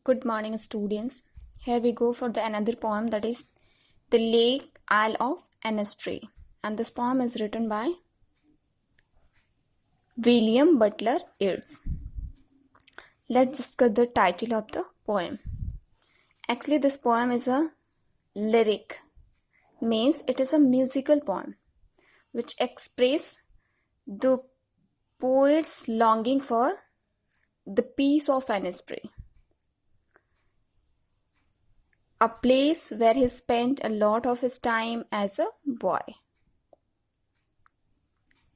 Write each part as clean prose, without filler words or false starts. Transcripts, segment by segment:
Good morning, students. Here we go for the another poem, that is The Lake Isle of Annestree. And this poem is written by William Butler Yeats. Let's discuss the title of the poem. Actually, this poem is a lyric, means it is a musical poem which express the poet's longing for the peace of Annestree, a place where he spent a lot of his time as a boy.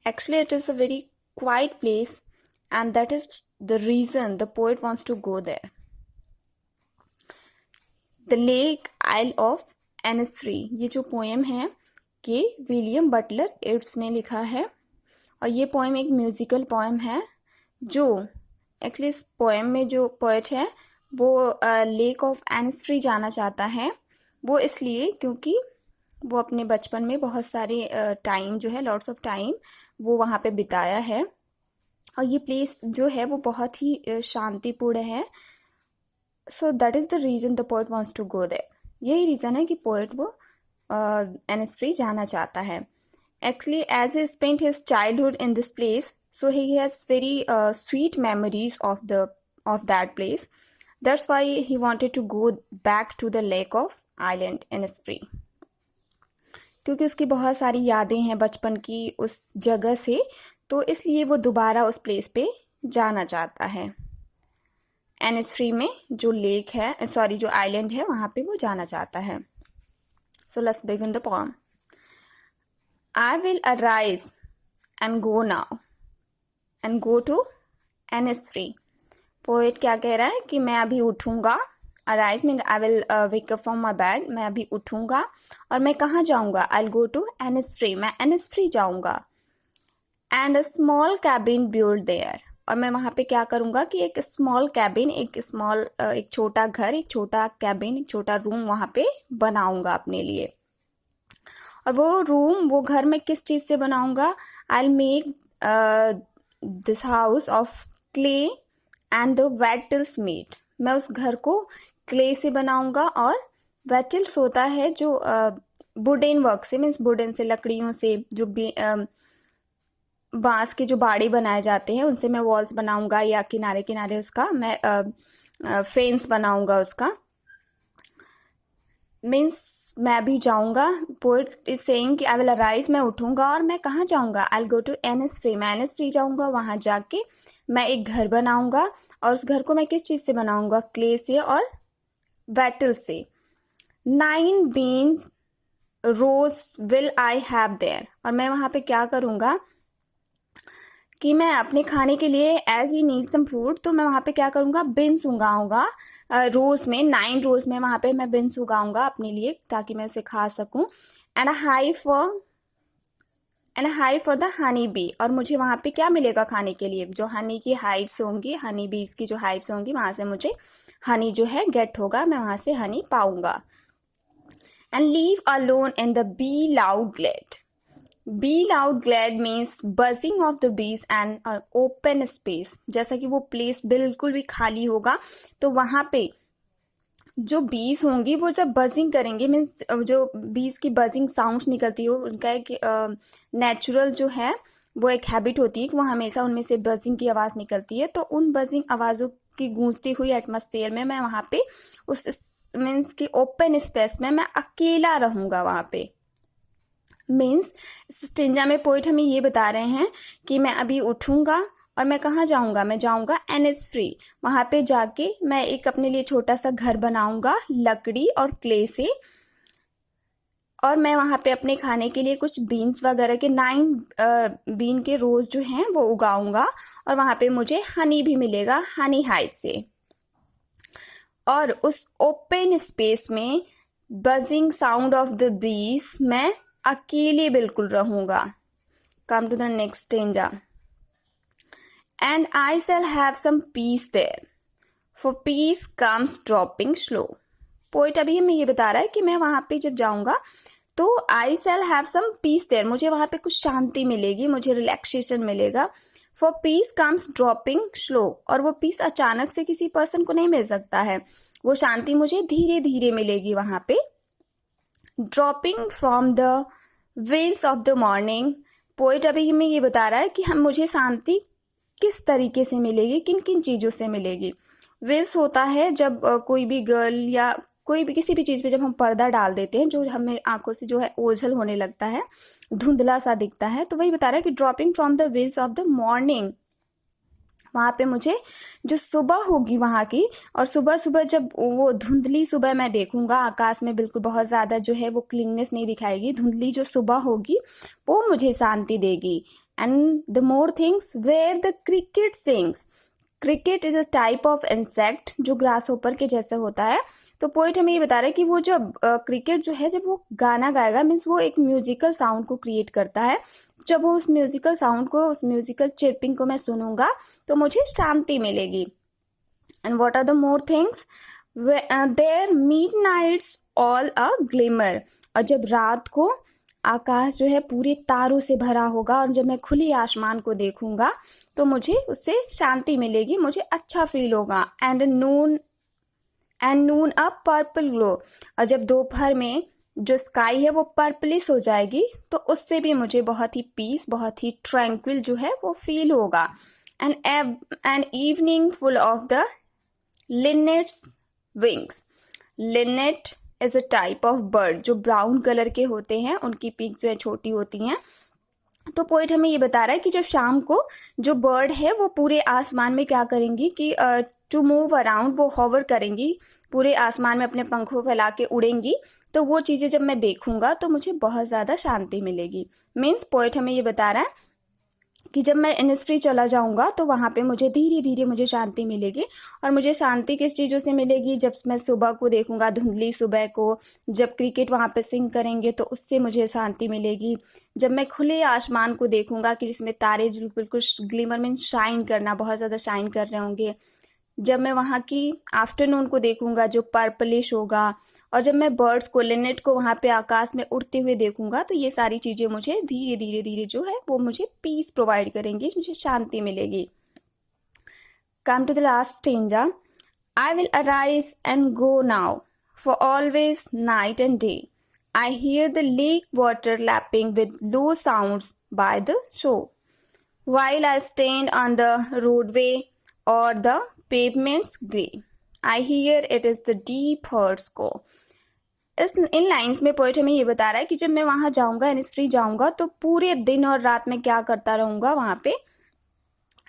Actually, it is a very quiet place, and that is the reason the poet wants to go there. The Lake Isle of Annestree, ये जो poem है ये William Butler येट्स ने लिखा है, और ये poem एक म्यूजिकल पोएम है जो एक्चुअली इस पोएम में जो पोएट है वो लेक ऑफ एनेस्ट्री जाना चाहता है। वो इसलिए क्योंकि वो अपने बचपन में बहुत सारे टाइम जो है लॉट्स ऑफ टाइम वो वहाँ पे बिताया है, और ये प्लेस जो है वो बहुत ही शांतिपूर्ण है। So that is the reason the poet wants to go there. यही रीज़न है कि पोएट वो एनेस्ट्री जाना चाहता है। Actually as he spent his childhood in this place, so he has very sweet memories of that place. That's why he wanted to go back to the lake of island Annestree, क्योंकि उसकी बहुत सारी यादें हैं बचपन की उस जगह से, तो इसलिए वो दोबारा उस प्लेस पे जाना चाहता है। एनेस्ट्री में जो लेक है, जो आइलैंड है, वहाँ पे वो जाना चाहता है। So let's begin the poem. I will arise and go now and go to Annestree. Poet क्या कह रहा है कि मैं अभी उठूंगा। Arise mean I will wake up from my bed, मैं अभी उठूंगा और मैं कहाँ जाऊंगा। आई विल गो टू एनेस्ट्री, मैं एनेस्ट्री जाऊंगा। And a small cabin build their, और मैं वहाँ पे क्या करूंगा कि एक स्मॉल कैबिन, एक छोटा घर, एक छोटा कैबिन, एक छोटा रूम वहाँ पे बनाऊंगा अपने लिए। और वो घर मैं किस चीज़ से बनाऊंगा। I will make this house of clay and the wattles made, मैं उस घर को क्ले से बनाऊंगा। और वेटल्स होता है जो वुडन वर्क से, मीन्स वुडन से, लकड़ियों से, जो बांस के जो बाड़े बनाए जाते हैं उनसे मैं वॉल्स बनाऊंगा, या किनारे किनारे उसका मैं फेंस बनाऊंगा उसका। मीन्स मैं अभी जाऊंगा। पोएट इज सेइंग कि आई विल अराइज, मैं उठूंगा और मैं कहाँ जाऊंगा। आई विल गो टू एनेस्ट्री, मैं एनेस्ट्री जाऊंगा, वहां जाके मैं एक घर बनाऊंगा। और उस घर को मैं किस चीज से बनाऊंगा, क्ले से और वेटल से। 9 beans rows will I have there, और मैं वहां पे क्या करूंगा कि मैं अपने खाने के लिए as he need some food, तो मैं वहाँ पे क्या करूँगा, बीन्स उगाऊंगा। रोज में 9 रोज में वहाँ पे मैं बीन्स उगाऊंगा अपने लिए, ताकि मैं उसे खा सकूँ। And high for the honey bee, और मुझे वहाँ पे क्या मिलेगा खाने के लिए, जो हनी की हाइव्स होंगी, हनी बीज की जो हाइव्स होंगी, वहाँ से मुझे हनी जो है गेट होगा, मैं वहाँ से हनी पाऊंगा। And live alone in the bee loud glade, bee loud glade means buzzing of the bees and open space. जैसा कि वो प्लेस बिल्कुल भी खाली होगा, तो वहाँ पे जो बीज होंगी वो जब बजिंग करेंगे, मीन्स जो बीज की बजिंग साउंड्स निकलती हो, उनका एक नेचुरल जो है वो एक हैबिट होती है कि वो हमेशा उनमें से बजिंग की आवाज़ निकलती है। तो उन बजिंग आवाज़ों की गूंजती हुई एटमॉस्फेयर में मैं वहाँ पे उस मीन्स की ओपन स्पेस में मैं अकेला रहूँगा वहाँ पे। मीन्स इस स्टेंजा में पोइट हमें ये बता रहे हैं कि मैं अभी उठूंगा और मैं कहाँ जाऊंगा, मैं जाऊंगा एनेस्ट्री। वहां पे जाके मैं एक अपने लिए छोटा सा घर बनाऊंगा लकड़ी और क्ले से, और मैं वहां पे अपने खाने के लिए कुछ बीन्स वगैरह के 9 बीन के रोज जो हैं वो उगाऊंगा, और वहां पे मुझे हनी भी मिलेगा, हनी हाइव से। और उस ओपन स्पेस में buzzing sound of the bees मैं अकेले बिल्कुल रहूंगा। Come to the next stanza. And I shall have some peace there, for peace comes dropping slow. Poet अभी हमें ये बता रहा है कि मैं वहां पे जब जाऊंगा तो I shall have some peace there, मुझे वहां पे कुछ शांति मिलेगी, मुझे रिलैक्सेशन मिलेगा। For peace comes dropping slow, और वो पीस अचानक से किसी पर्सन को नहीं मिल सकता है, वो शांति मुझे धीरे धीरे मिलेगी वहां पे। Dropping from the veils of the morning, poet अभी हमें ये बता रहा है कि हम मुझे शांति किस तरीके से मिलेगी, किन किन चीज़ों से मिलेगी। वेल्स होता है जब कोई भी गर्ल या कोई भी किसी भी चीज़ पे जब हम पर्दा डाल देते हैं, जो हमें आंखों से जो है ओझल होने लगता है, धुंधला सा दिखता है, तो वही बता रहा है कि dropping from the veils of the morning, वहाँ पे मुझे जो सुबह होगी वहाँ की, और सुबह सुबह जब वो धुंधली सुबह मैं देखूंगा, आकाश में बिल्कुल बहुत ज़्यादा जो है वो क्लीननेस नहीं दिखाएगी, धुंधली जो सुबह होगी वो मुझे शांति देगी। And the more things where the cricket sings, cricket is a type of insect जो ग्रास होपर के जैसे होता है। तो पोइट हमें ये बता रहा है कि वो जब क्रिकेट जो है जब वो गाना गाएगा, मीन्स वो एक म्यूजिकल साउंड को क्रिएट करता है, जब वो उस म्यूजिकल साउंड को, उस म्यूजिकल चिरपिंग को मैं सुनूंगा तो मुझे शांति मिलेगी। And what are the more things, there midnight's all a glimmer, और जब रात को आकाश जो है पूरे तारों से भरा होगा और जब मैं खुली आसमान को देखूंगा तो मुझे उससे शांति मिलेगी, मुझे अच्छा फील होगा। And Noon a purple glow, और जब दोपहर में जो स्काई है वो पर्पलिश हो जाएगी तो उससे भी मुझे बहुत ही पीस, बहुत ही ट्रैंक्विल जो है वो फील होगा। And evening full of the linnet's wings, linnet is a type of bird जो ब्राउन कलर के होते हैं, उनकी पीक जो है छोटी होती हैं। तो पोइट हमें ये बता रहा है कि जब शाम को जो बर्ड है वो पूरे आसमान में क्या करेंगी कि टू मूव अराउंड, वो हॉवर करेंगी, पूरे आसमान में अपने पंखों फैला के उड़ेंगी, तो वो चीज़ें जब मैं देखूंगा तो मुझे बहुत ज़्यादा शांति मिलेगी। मीन्स पोइट हमें ये बता रहा है कि जब मैं इंडस्ट्री चला जाऊंगा तो वहाँ पे मुझे धीरे धीरे मुझे शांति मिलेगी। और मुझे शांति किस चीज़ों से मिलेगी, जब मैं सुबह को देखूंगा, धुंधली सुबह को, जब क्रिकेट वहाँ पे सिंग करेंगे तो उससे मुझे शांति मिलेगी। जब मैं खुले आसमान को देखूंगा कि जिसमें तारे बिल्कुल ग्लिमर में शाइन करना, बहुत ज़्यादा शाइन कर रहे होंगे, जब मैं वहाँ की आफ्टरनून को देखूंगा जो पर्पलिश होगा, और जब मैं बर्ड्स को, लिनेट को वहाँ पे आकाश में उड़ते हुए देखूंगा, तो ये सारी चीज़ें मुझे धीरे धीरे धीरे जो है वो मुझे पीस प्रोवाइड करेंगी, मुझे शांति मिलेगी। Come to the last stanza, I will arise and go now for always night and day, I hear the lake water lapping with low sounds by the shore, while I stand on the roadway or the pavement's gray, I hear it is the deep heart's go. In lines में poet हमें ये बता रहा है कि जब मैं वहां जाऊंगा, इंडस्ट्री जाऊंगा, तो पूरे दिन और रात में क्या करता रहूंगा वहां पे,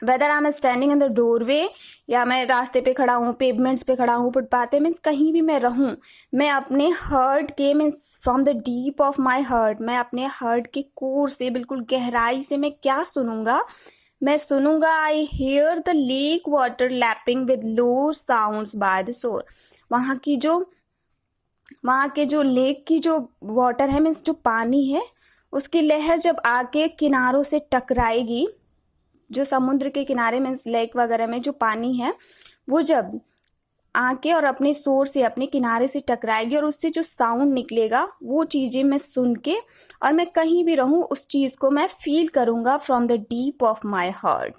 whether I am standing in the doorway, या मैं रास्ते पे खड़ा हूँ, पेवमेंट्स पे खड़ा हूँ, फुटपाथ पे, मीन्स कहीं भी मैं रहूँ, मैं अपने हर्ट के, means from the deep of my hurt, मैं अपने हर्ट के कोर से, बिल्कुल गहराई से मैं क्या सुनूंगा, मैं सुनूंगा, I hear the lake water lapping with low sounds by the shore, वहाँ के जो लेक की जो वाटर है, मीन्स जो पानी है, उसकी लहर जब आके किनारों से टकराएगी, जो समुद्र के किनारे मीन्स लेक वगैरह में जो पानी है वो जब आके और अपने शोर से अपने किनारे से टकराएगी और उससे जो साउंड निकलेगा वो चीज़ें मैं सुन के, और मैं कहीं भी रहूं उस चीज़ को मैं फील करूंगा from the deep of my heart.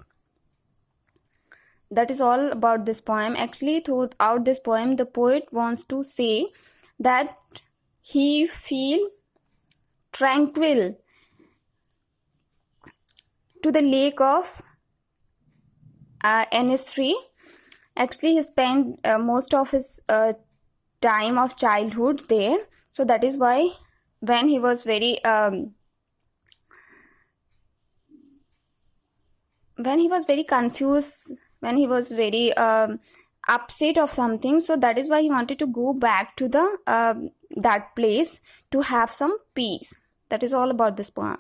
That is all about this poem. Actually, throughout this poem, the poet wants to say that he feel tranquil to the lake of Ennisfree. Actually, he spent most of his time of childhood there. So that is why when he was very confused, when he was very upset of something, so that is why he wanted to go back to the that place to have some peace. That is all about this poem.